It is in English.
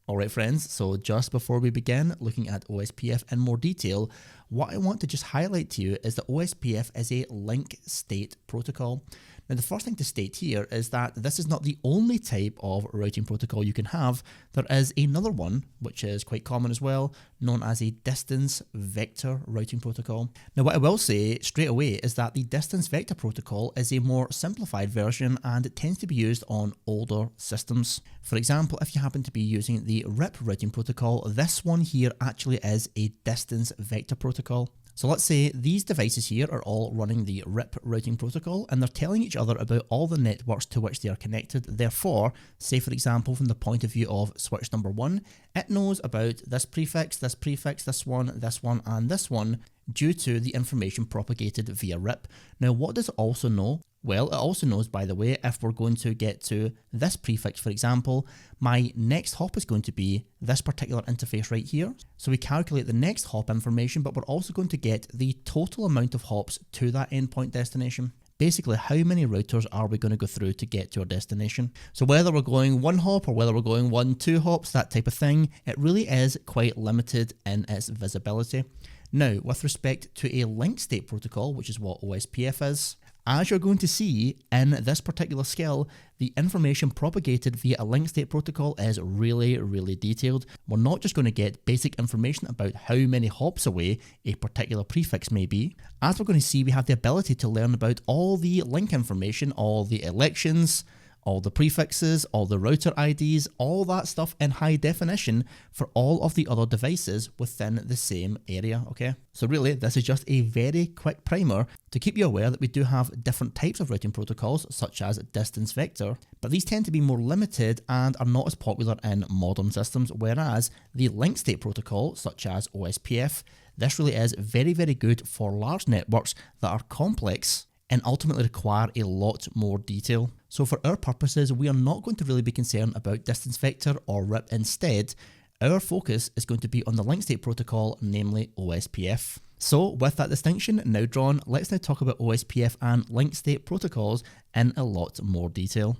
Alright friends, so just before we begin looking at OSPF in more detail, what I want to just highlight to you is that OSPF is a link state protocol. Now the first thing to state here is that this is not the only type of routing protocol you can have. There is another one, which is quite common as well, known as a distance vector routing protocol. Now what I will say straight away is that the distance vector protocol is a more simplified version and it tends to be used on older systems. For example, if you happen to be using the RIP routing protocol, this one here actually is a distance vector protocol. So let's say these devices here are all running the RIP routing protocol and they're telling each other about all the networks to which they are connected. Therefore, say for example from the point of view of switch number 1, it knows about this prefix, this one, and this one due to the information propagated via RIP. Now what does it also know? Well, it also knows, by the way, if we're going to get to this prefix, for example, my next hop is going to be this particular interface right here. So we calculate the next hop information, but we're also going to get the total amount of hops to that endpoint destination. Basically, how many routers are we going to go through to get to our destination? So whether we're going one hop or whether we're going 1-2 hops, that type of thing, it really is quite limited in its visibility. Now, with respect to a link state protocol, which is what OSPF is, as you're going to see in this particular skill, the information propagated via a link state protocol is really detailed. We're not just going to get basic information about how many hops away a particular prefix may be. As we're going to see, we have the ability to learn about all the link information, all the elections, all the prefixes, all the router IDs, all that stuff in high definition for all of the other devices within the same area, okay? So really, this is just a very quick primer to keep you aware that we do have different types of routing protocols, such as distance vector, but these tend to be more limited and are not as popular in modern systems, whereas the link state protocol, such as OSPF, this really is very good for large networks that are complex and ultimately require a lot more detail. So for our purposes, we are not going to really be concerned about distance vector or RIP. Instead, our focus is going to be on the link state protocol, namely OSPF. So with that distinction now drawn, let's now talk about OSPF and link state protocols in a lot more detail.